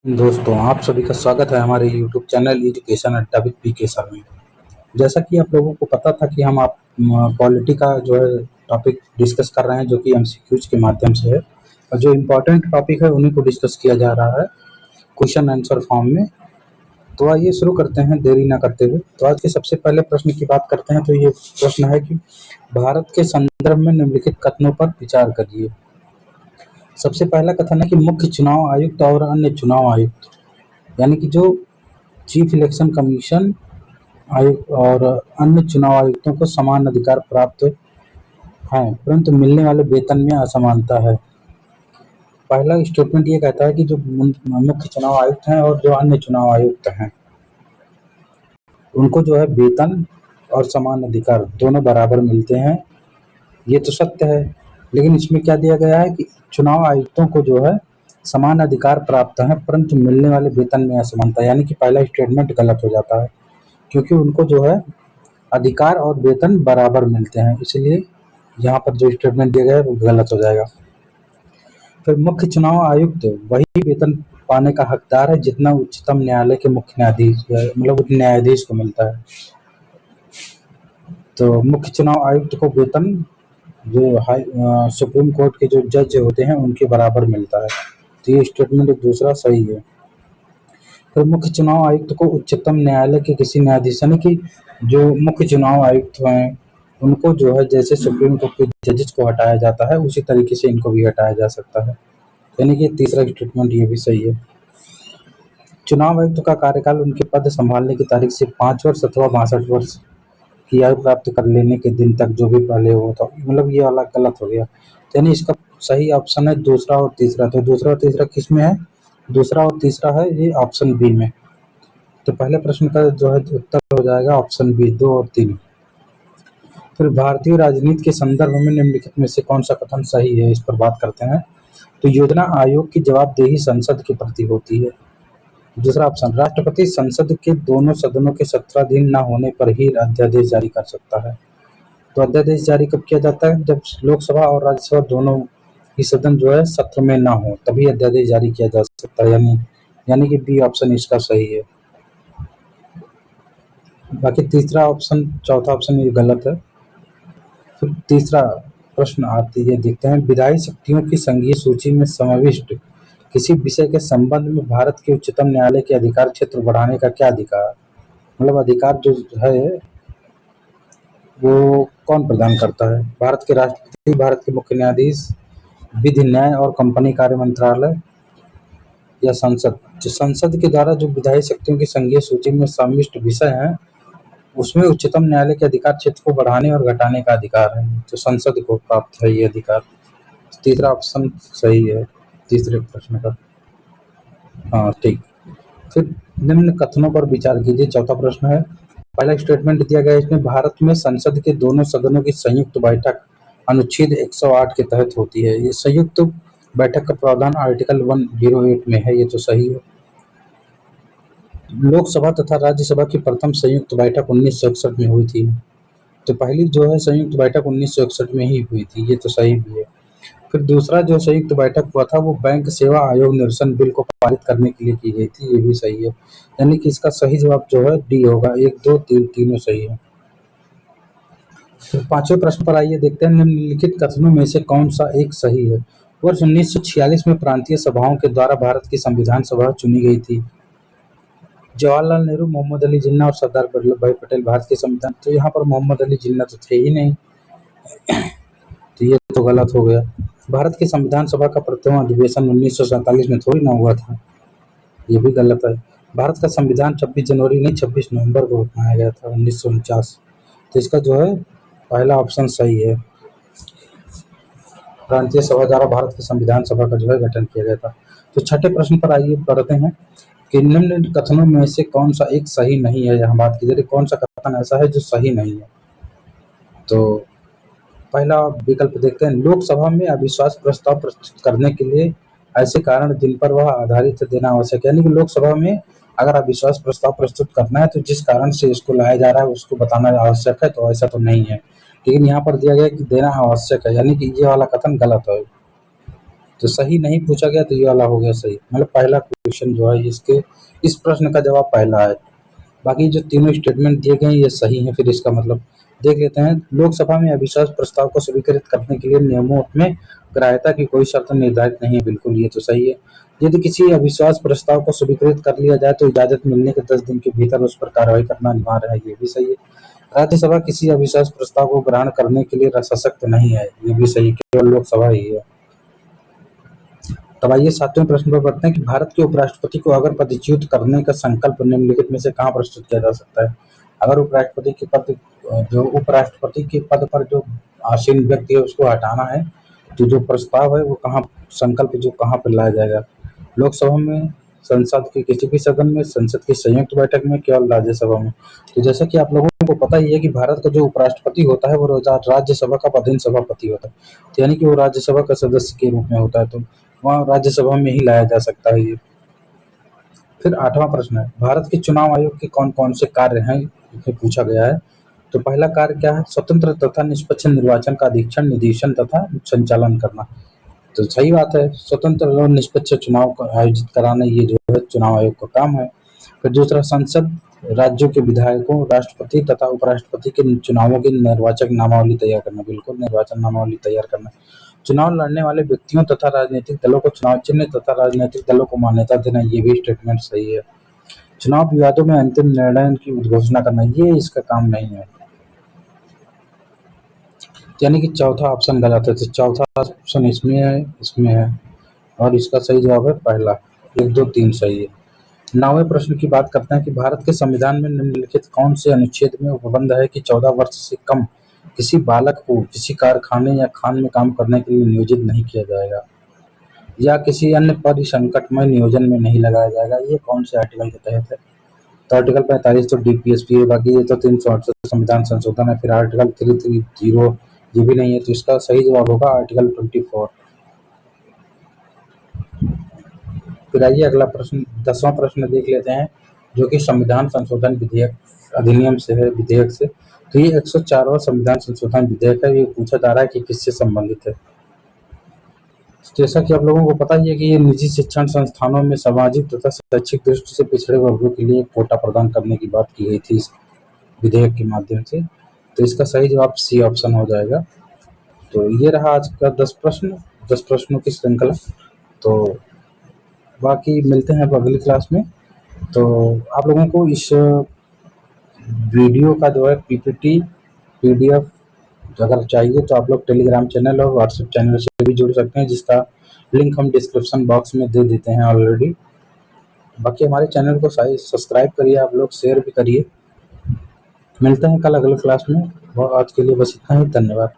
दोस्तों, आप सभी का स्वागत है हमारे यूट्यूब चैनल एजुकेशन अड्डा विद पीके सर में। जैसा कि आप लोगों को पता था कि हम आप पॉलिटी का जो है टॉपिक डिस्कस कर रहे हैं, जो कि एमसीक्यूज के माध्यम से है और जो इम्पोर्टेंट टॉपिक है उन्हीं को डिस्कस किया जा रहा है क्वेश्चन आंसर फॉर्म में। तो आइए शुरू करते हैं देरी ना करते हुए। तो आज के सबसे पहले प्रश्न की बात करते हैं। तो ये प्रश्न है कि भारत के संदर्भ में निम्नलिखित कथनों पर विचार करिए। सबसे पहला कथन है कि मुख्य चुनाव आयुक्त और अन्य चुनाव आयुक्त, यानी कि जो चीफ इलेक्शन कमीशन आयुक्त और अन्य चुनाव आयुक्तों को समान अधिकार प्राप्त हैं, परंतु मिलने वाले वेतन में असमानता है। पहला स्टेटमेंट ये कहता है कि जो मुख्य चुनाव आयुक्त हैं और जो अन्य चुनाव आयुक्त हैं, उनको जो है वेतन और समान अधिकार दोनों बराबर मिलते हैं। ये तो सत्य है, लेकिन इसमें क्या दिया गया है कि चुनाव आयुक्तों को जो है समान अधिकार प्राप्त है, परंतु मिलने वाले वेतन में असमानता, यानी कि पहला स्टेटमेंट गलत हो जाता है, क्योंकि उनको जो है अधिकार और वेतन बराबर मिलते हैं। इसलिए यहाँ पर जो स्टेटमेंट दिया गया है वो गलत हो जाएगा। फिर मुख्य चुनाव आयुक्त वही वेतन पाने का हकदार है जितना उच्चतम न्यायालय के मुख्य न्यायाधीश मतलब न्यायाधीश को मिलता है। तो मुख्य चुनाव आयुक्त को वेतन जो सुप्रीम कोर्ट के जो जज होते हैं उनके बराबर मिलता है। तो ये स्टेटमेंट दूसरा सही है। फिर मुख्य चुनाव आयुक्त को उच्चतम न्यायालय के किसी न्यायाधीश, यानी कि जो मुख्य चुनाव आयुक्त हैं उनको जो है जैसे सुप्रीम कोर्ट के जजेस को हटाया जाता है उसी तरीके से इनको भी हटाया जा सकता है। यानी कि तीसरा स्टेटमेंट ये भी सही है। चुनाव आयुक्त का कार्यकाल उनके पद संभालने की तारीख से 5 वर्ष अथवा 62 वर्ष की आयु प्राप्त कर लेने के दिन तक, जो भी पहले हुआ था। मतलब ये वाला गलत हो गया। तो यानी इसका सही ऑप्शन है दूसरा और तीसरा। तो दूसरा और तीसरा किस में है? दूसरा और तीसरा है ये ऑप्शन बी में। तो पहले प्रश्न का जो है उत्तर हो जाएगा ऑप्शन बी, 2 और 3। फिर भारतीय राजनीति के संदर्भ में निम्नलिखित में से कौन सा कथन सही है, इस पर बात करते हैं। तो योजना आयोग की जवाबदेही संसद के प्रति होती है। दूसरा ऑप्शन, राष्ट्रपति संसद के दोनों सदनों के सत्राधीन न होने पर ही अध्यादेश जारी कर सकता है। तो अध्यादेश जारी कब किया जाता है? जब लोकसभा और राज्यसभा दोनों ही सदन जो है सत्र में ना हो, तभी अध्यादेश जारी किया जा सकता है। यानी कि बी ऑप्शन इसका सही है। बाकी तीसरा ऑप्शन, चौथा ऑप्शन ये गलत है। फिर तीसरा प्रश्न आती है, देखते हैं। विधायी शक्तियों की संघीय सूची में समाविष्ट किसी विषय के संबंध में भारत के उच्चतम न्यायालय के अधिकार क्षेत्र बढ़ाने का क्या अधिकार, मतलब अधिकार जो है वो कौन प्रदान करता है? भारत के राष्ट्रपति, भारत के मुख्य न्यायाधीश, विधि न्याय और कंपनी कार्य मंत्रालय, या संसद? जो संसद के द्वारा जो विधायी शक्तियों की संघीय सूची में समाविष्ट विषय हैं उसमें उच्चतम न्यायालय के अधिकार क्षेत्र को बढ़ाने और घटाने का अधिकार है, तो संसद को प्राप्त है ये अधिकार। तीसरा ऑप्शन सही है तीसरे प्रश्न का। हाँ, ठीक। फिर निम्न कथनों पर विचार कीजिए। चौथा प्रश्न है, पहला स्टेटमेंट दिया गया है इसमें, भारत में संसद के दोनों सदनों की संयुक्त बैठक अनुच्छेद 108 के तहत होती है। ये संयुक्त बैठक का प्रावधान आर्टिकल 108 में है, ये तो सही है। लोकसभा तथा राज्यसभा की प्रथम संयुक्त बैठक 1961 में हुई थी। तो पहली जो है संयुक्त बैठक 1961 में ही हुई थी, ये तो सही भी है। फिर दूसरा जो संयुक्त बैठक हुआ था वो बैंक सेवा आयोग निरसन बिल को पारित करने के लिए की गई थी, ये भी सही है। यानी कि इसका सही जवाब जो है डी होगा। 1, 2, 3 तीनों सही है। फिर पांचवें प्रश्न पर आइए, देखते हैं। निम्नलिखित कथनों में से कौन सा एक सही है? वर्ष 1946 में प्रांतीय सभाओं के द्वारा भारत की संविधान सभा चुनी गई थी। जवाहरलाल नेहरू, मोहम्मद अली जिन्ना और सरदार वल्लभ भाई पटेल भारत के संविधान। तो यहाँ पर मोहम्मद अली जिन्ना तो थे ही नहीं, तो ये तो गलत हो गया। भारत की संविधान सभा का प्रथम अधिवेशन 1947 में थोड़ी ना हुआ था, ये भी गलत है। भारत का संविधान 26 जनवरी नहीं 26 नवंबर को बनाया गया था 1949। तो इसका जो है पहला ऑप्शन सही है। प्रांतीय सभा द्वारा भारत की संविधान सभा का जो है गठन किया गया था। तो छठे प्रश्न पर आइए बढ़ते हैं कि निम्न कथनों में से कौन सा एक सही नहीं है। यहाँ बात की जाए कौन सा कथन ऐसा है जो सही नहीं है। तो पहला विकल्प देखते हैं, लोकसभा में अविश्वास प्रस्ताव प्रस्तुत करने के लिए ऐसे कारण जिन पर वह आधारित देना आवश्यक है। यानी कि लोकसभा में अगर अविश्वास प्रस्ताव प्रस्तुत करना है तो जिस कारण से इसको लाया जा रहा है उसको बताना आवश्यक है, तो ऐसा तो नहीं है। लेकिन यहाँ पर दिया गया कि देना आवश्यक है, यानी कि ये वाला कथन गलत है। तो सही नहीं पूछा गया तो ये वाला हो गया सही, मतलब पहला क्वेश्चन जो है इसके इस प्रश्न का जवाब पहला है। बाकी जो तीनों स्टेटमेंट दिए गए हैं ये सही हैं, फिर इसका मतलब देख लेते हैं। लोकसभा में अविश्वास प्रस्ताव को स्वीकृत करने के लिए नियमों में ग्राह्यता की कोई शर्त निर्धारित नहीं है, बिल्कुल ये तो सही है। यदि किसी अविश्वास प्रस्ताव को स्वीकृत कर लिया जाए तो इजाजत मिलने के 10 दिन के भीतर उस पर कार्रवाई करना अनिवार्य है, ये भी सही है। राज्यसभा किसी अविश्वास प्रस्ताव को ग्रहण करने के लिए सशक्त नहीं है, ये भी सही, केवल लोकसभा ही है। तब आइए 7वें प्रश्न पर बढ़ते हैं कि भारत के उपराष्ट्रपति को अगर पदच्युत करने का संकल्प निम्नलिखित में से कहाँ प्रस्तुत किया जा सकता है? अगर उपराष्ट्रपति के पद पर जो आसीन व्यक्ति है उसको हटाना है, तो जो प्रस्ताव है वो कहाँ, संकल्प जो कहाँ पर लाया जाएगा? लोकसभा में, संसद के किसी भी सदन में, संसद की संयुक्त बैठक में, केवल राज्यसभा में? तो जैसा कि आप लोगों को पता ही है कि भारत का जो उपराष्ट्रपति होता है वो राज्यसभा का पदेन सभापति होता है, तो यानी कि वो राज्यसभा का सदस्य के रूप में होता है, तो वहाँ राज्यसभा में ही लाया जा सकता है ये। फिर 8वां प्रश्न है, भारत के चुनाव आयोग के कौन कौन से कार्य हैं, ये पूछा गया है। तो पहला कार्य क्या है? स्वतंत्र तथा निष्पक्ष निर्वाचन का अधीक्षण, निदेशन तथा संचालन करना। तो सही बात है, स्वतंत्र और निष्पक्ष चुनाव को आयोजित कराना ये जो है चुनाव आयोग का काम है। फिर दूसरा, संसद राज्यों के विधायकों, राष्ट्रपति तथा उपराष्ट्रपति के चुनावों की निर्वाचक नामावली तैयार करना, बिल्कुल निर्वाचन नामावली तैयार करना। चुनाव लड़ने वाले व्यक्तियों तथा राजनीतिक दलों को चुनाव चिन्ह तथा राजनीतिक दलों को मान्यता देना, ये भी स्टेटमेंट सही है। चुनाव विवादों में अंतिम निर्णय की उद्घोषणा करना, ये इसका काम नहीं है, यानी कि चौथा ऑप्शन गलत है, तो चौथा ऑप्शन इसमें है और इसका सही जवाब है पहला। 1, 2, 3 सही है। 9वें प्रश्न की बात करते हैं कि भारत के संविधान में निम्नलिखित कौन से अनुच्छेद में उपबंध है कि 14 वर्ष से कम किसी बालक को किसी कारखाने या खान में काम करने के लिए नियोजित नहीं किया जाएगा या किसी अन्य परिसंकटमय नियोजन में नहीं लगाया जाएगा? ये कौन से आर्टिकल के तहत है? तो आर्टिकल 45 तो डीपीएसपी है, बाकी ये तो 368 संविधान संशोधन है, फिर आर्टिकल 330 ये भी नहीं है, तो इसका सही जवाब होगा आर्टिकल 24। फिर आइए अगला प्रश्न 10वां प्रश्न देख लेते हैं, जो कि संविधान संशोधन विधेयक अधिनियम से है, विधेयक से। तो ये 104वां संविधान संशोधन विधेयक है, ये पूछा जा रहा है कि किससे संबंधित है। जैसा कि आप लोगों को पता ही है कि ये निजी शिक्षण संस्थानों में सामाजिक तथा शैक्षिक दृष्टि से पिछड़े वर्गों के लिए कोटा प्रदान करने की बात की गई थी इस विधेयक के माध्यम से, तो इसका सही जवाब सी ऑप्शन हो जाएगा। तो ये रहा आज का 10 प्रश्नों की श्रृंखला। तो बाकी मिलते हैं अब अगली क्लास में। तो आप लोगों को इस वीडियो का जो है पीपीटी पीडीएफ अगर चाहिए तो आप लोग टेलीग्राम चैनल और व्हाट्सएप चैनल से भी जुड़ सकते हैं, जिसका लिंक हम डिस्क्रिप्शन बॉक्स में दे देते हैं ऑलरेडी। बाकी हमारे चैनल को सब्सक्राइब करिए, आप लोग शेयर भी करिए। मिलते हैं कल अगले क्लास में, और आज के लिए बस इतना ही, धन्यवाद।